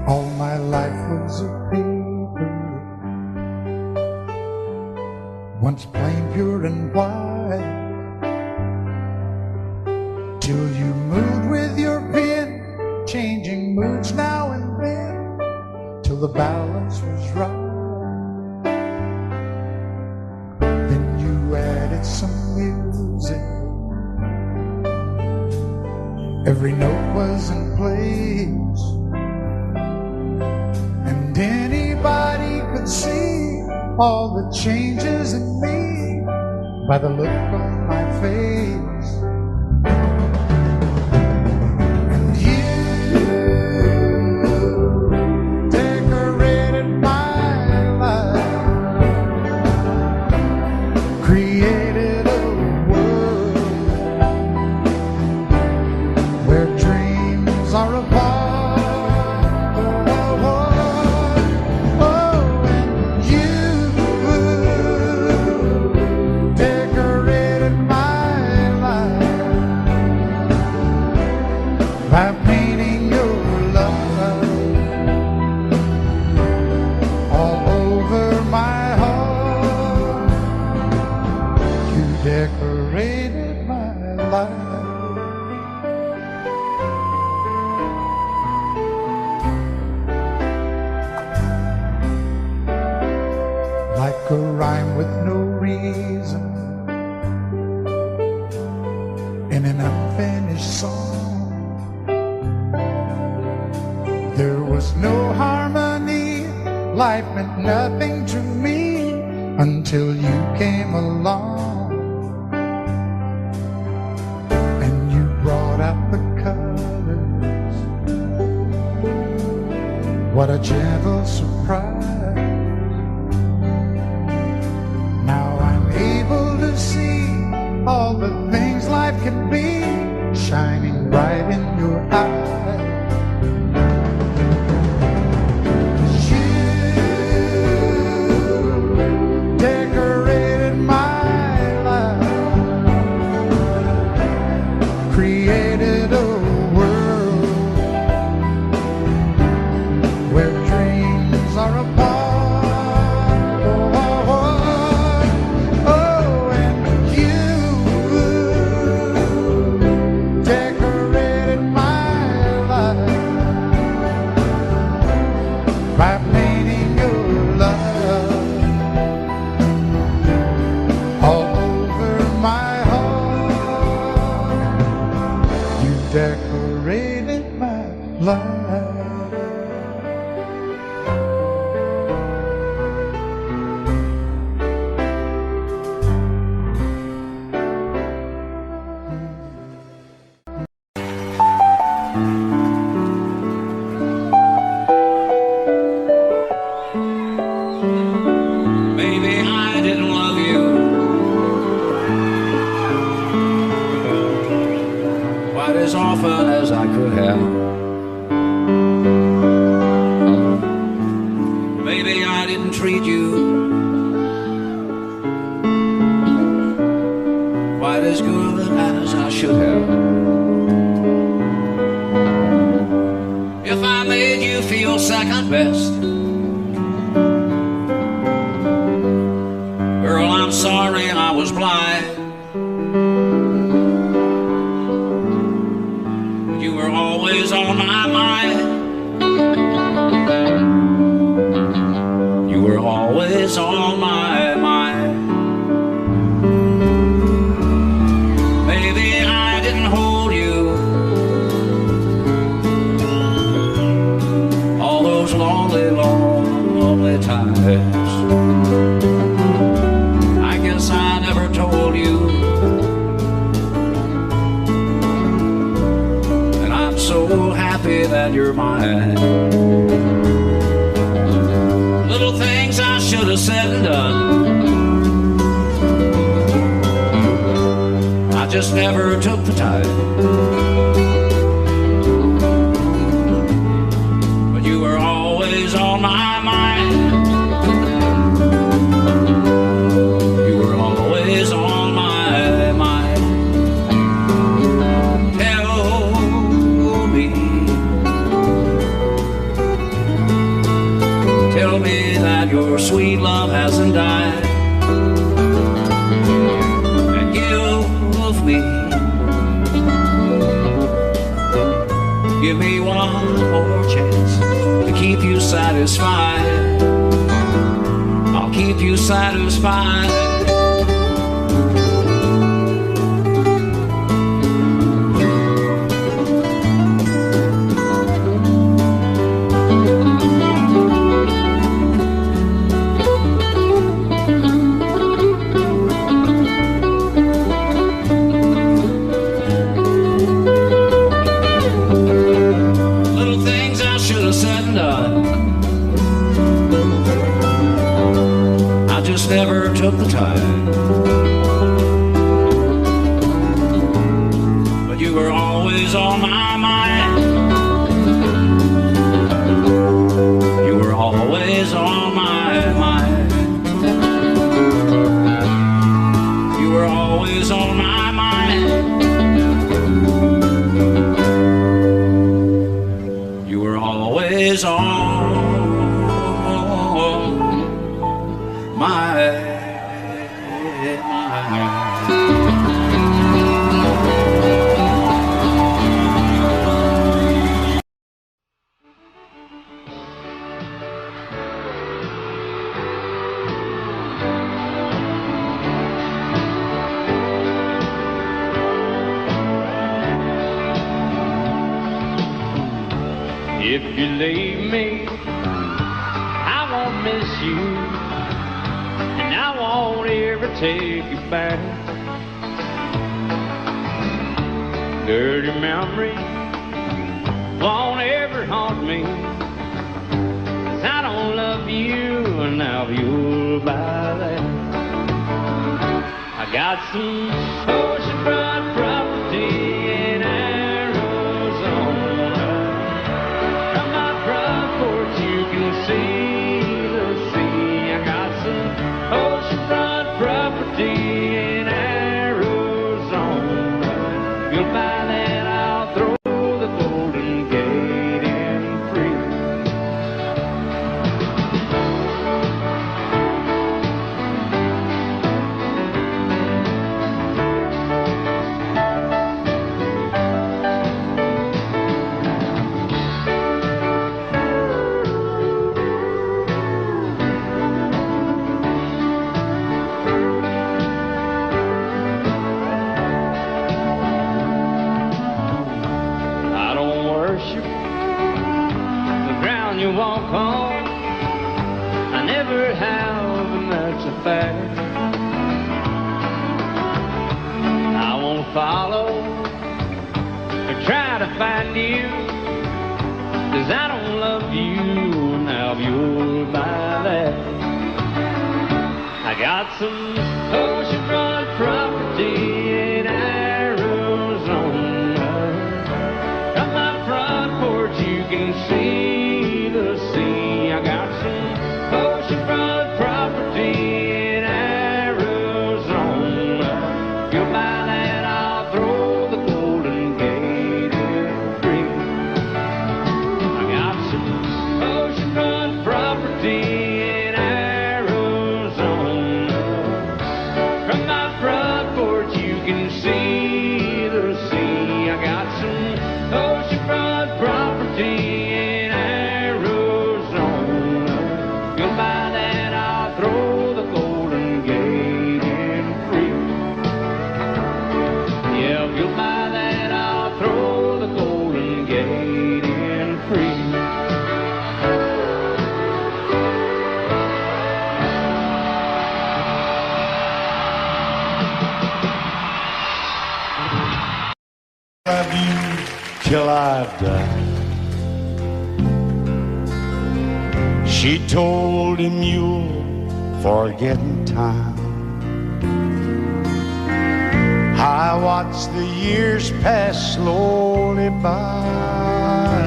All my life was a paper, once plain, pure, and white, till you moved with your pen, changing moods now and then, till the balance was right. Then you added some music, every note was in place, and anybody could see all the changes in me by the look on my face. created a world where dreams are apart. By painting your love all over my heart, you decorated my life. Like a rhyme with no reason in an unfinished song. There was no harmony, life meant nothing to me until you came along. And you brought out the colors. What a gentle surprise. Now I'm able to see all the things life can be, shining bright in your eyes. Created a world where dreams are apart. Oh, and you decorated my life by painting your love all over my heart. Decorated my life. Maybe I didn't love you quite as often as I could have. Maybe I didn't treat you quite as good as I should have. If I made you feel second best, girl, I'm sorry I was blind. You were always on my mind. You were always on my mind. Maybe I didn't hold you all those lonely, lonely times. I guess I never told you. So happy that you're mine. Little things I should have said and done, I just never took the time. But you were always on my mind. You were always on my mind. Tell me that your sweet love hasn't died, and give me one more chance to keep you satisfied. I'll keep you satisfied. Never took the time. always on my mind. You were always on my mind. If you leave me, I won't miss you, and I won't ever take you back. Dirty memories won't ever haunt me, 'cause I don't love you, and now you'll buy that. I got some oceanfront property in Arizona. From my front porch you can see the sea. I got some oceanfront property in Arizona. If you'll buy that, I'll throw the Golden Gate in free. I don't worship the ground you walk on. I never have, and that's a fact. I won't follow or try to find you, 'cause I don't love you, now you'll buy that. I got some oceanfront property in Arizona. From my front porch you can see the sea. I got some oceanfront property in Arizona. If you'll buy that, I'll throw the Golden Gate in free. I got some oceanfront property in Arizona. From my front porch you can see the sea. I got some oceanfront property in Arizona. If you'll buy that, I'll throw the Golden Gate in free. Yeah, if you'll buy that, I'll throw the Golden Gate in free. Love you till I die. She told him you'll forget in time. I watched the years pass slowly by,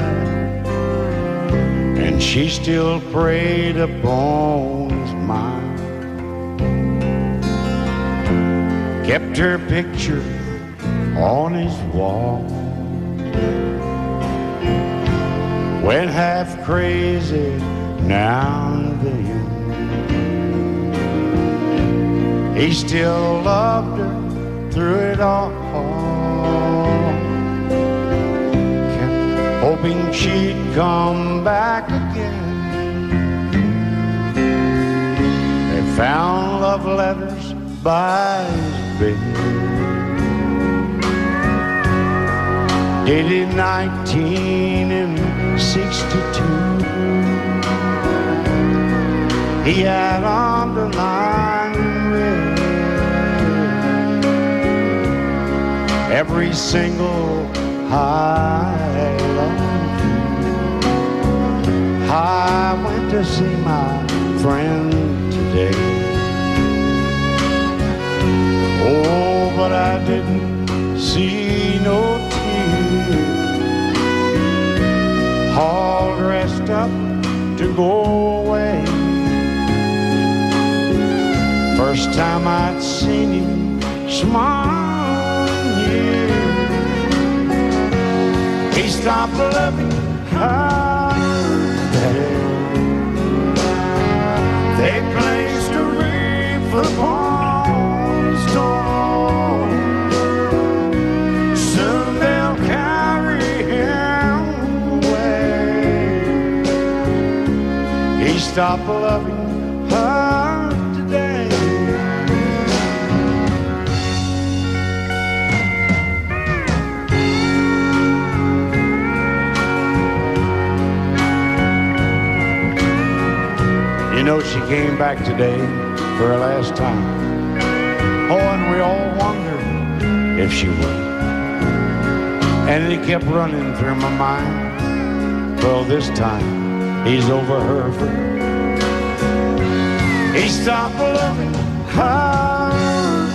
and she still preyed upon his mind. Kept her picture on his wall. Went half crazy now and then. He still loved her through it all. Kept hoping she'd come back again. They found love letters by his bed, dated 1962. He had underlined in red every single I love you. I went to see my friend today. Oh, but I didn't see no tears. All dressed up to go away. First time I'd seen him small year. He stopped loving her today. They placed a wreath upon his door. Soon they'll carry him away. He stopped loving her today. You know, she came back today for her last time. Oh, and we all wondered if she would. And it kept running through my mind. Well, this time he's over her for good. He stopped loving her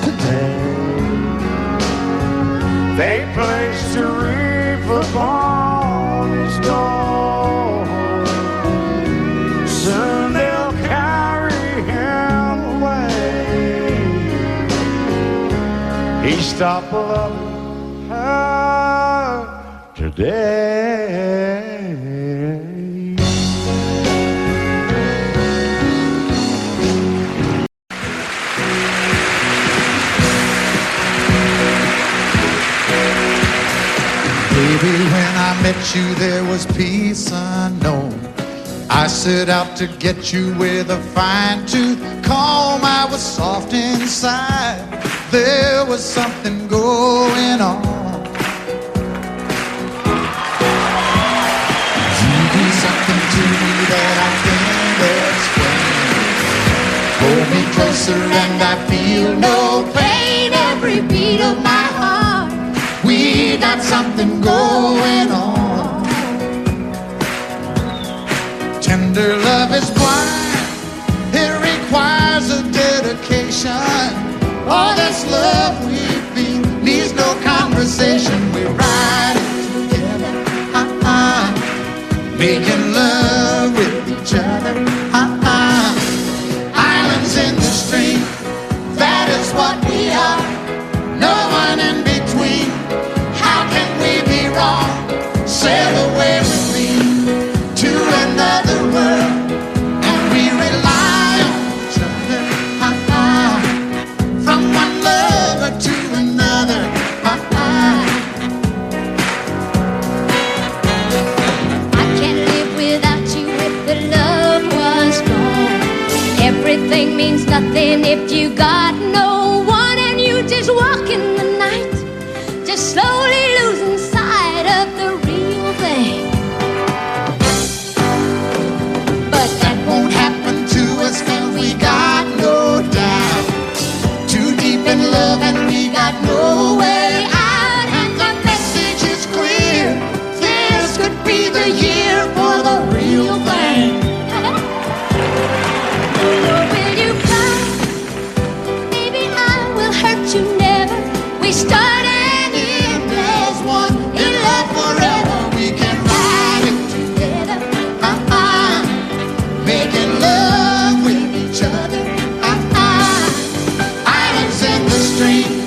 today. They placed a wreath upon his door. Soon they'll carry him away. He stopped loving her today. Baby, when I met you, there was peace unknown. I set out to get you with a fine-tooth comb. I was soft inside. There was something going on. You do something to me that I can't explain. Hold me closer and I feel no pain. Every beat of my heart, we got something going on. Tender love is blind. It requires a dedication. All this love we feel needs no conversation. We ride it together, making love with each other, Islands in the stream, that is what we are. No one in between. How can we be wrong? Sail away with me to another world, and we rely on each other, from one lover to another, I can't live without you if the love was gone. Everything means nothing if you got no one, and you just walk in the night, just slowly losing sight of the real thing. but that won't happen to us, and we got no doubt. Too deep in love and we got no way out, and the message is clear. This could be the year for the real thing. Will you cry? Maybe I will hurt you never. We started And as one in love forever, we can ride it together, making love with each other, islands in the stream.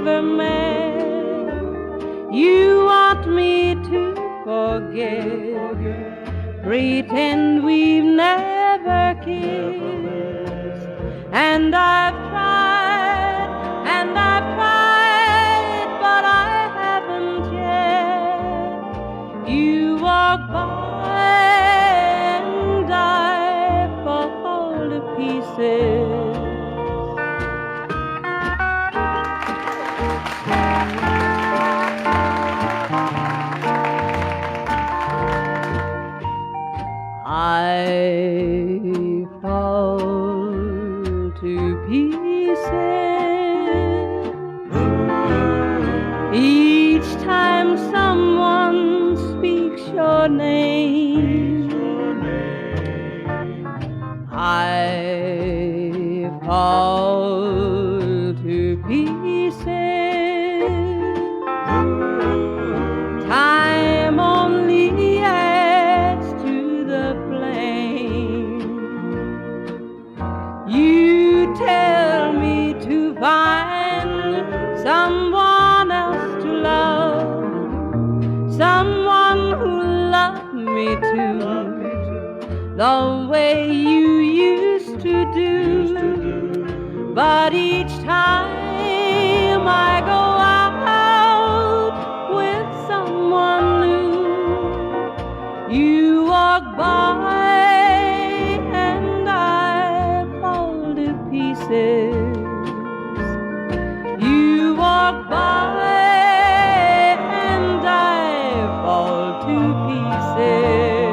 never met. You want me to forget, pretend we've never kissed. And I've tried, but I haven't yet. You walk by and I fall to pieces. I fall to pieces each time someone speaks your name. I fall to pieces. Time only adds to the flame. You tell me to find someone else to love, someone who loved me too, the way you used to do. But each time I go out with someone new, you walk by and I fall to pieces. You walk by and I fall to pieces.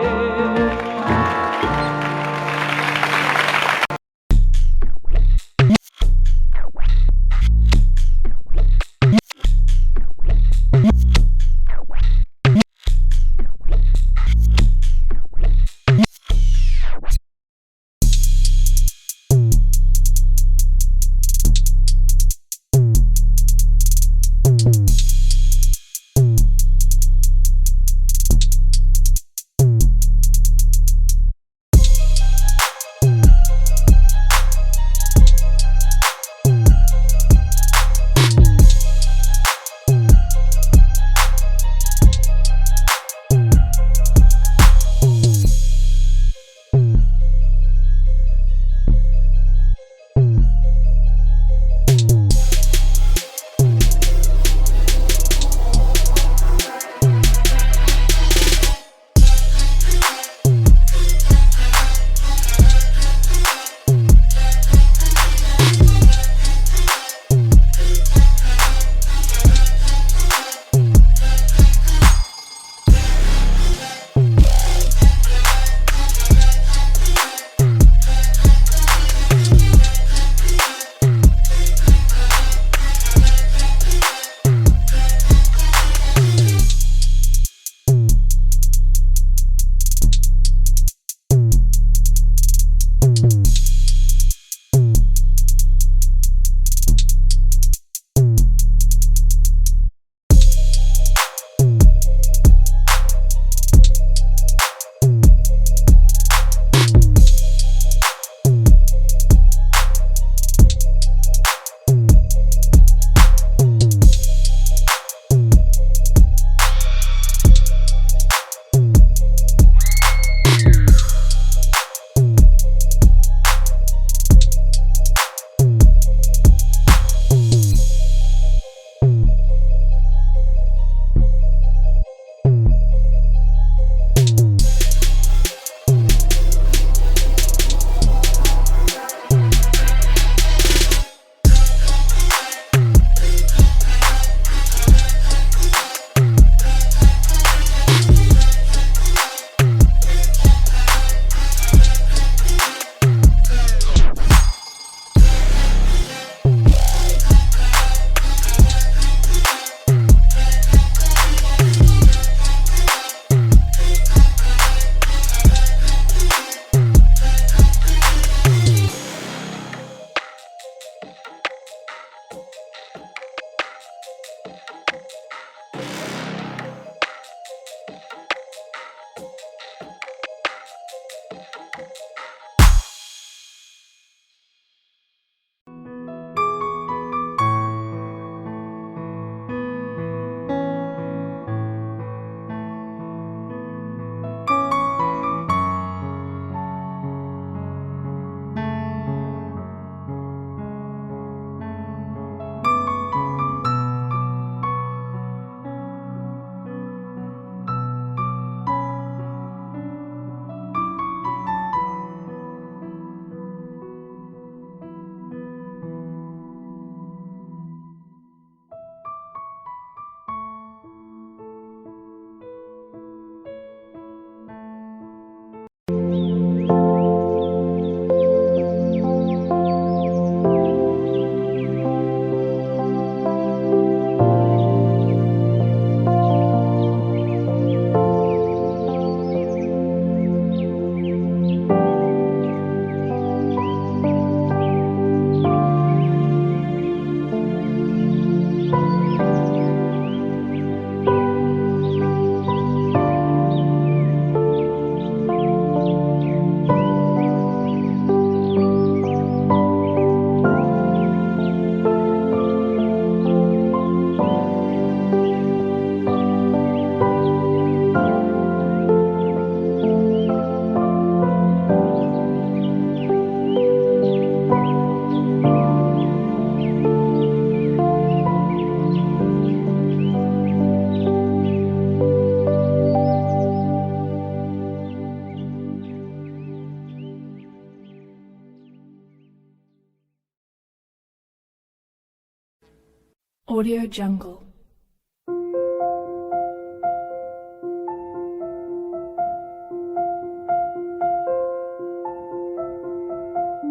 Audio Jungle.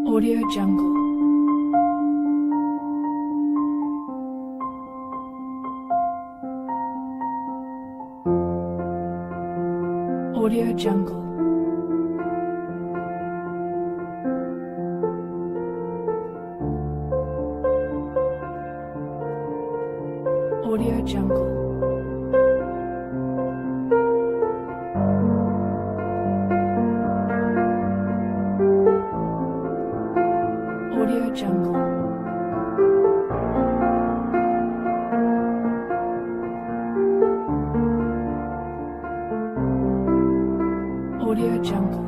Audio Jungle. Audio Jungle. Audio Jungle. Audio Jungle. Audio Jungle.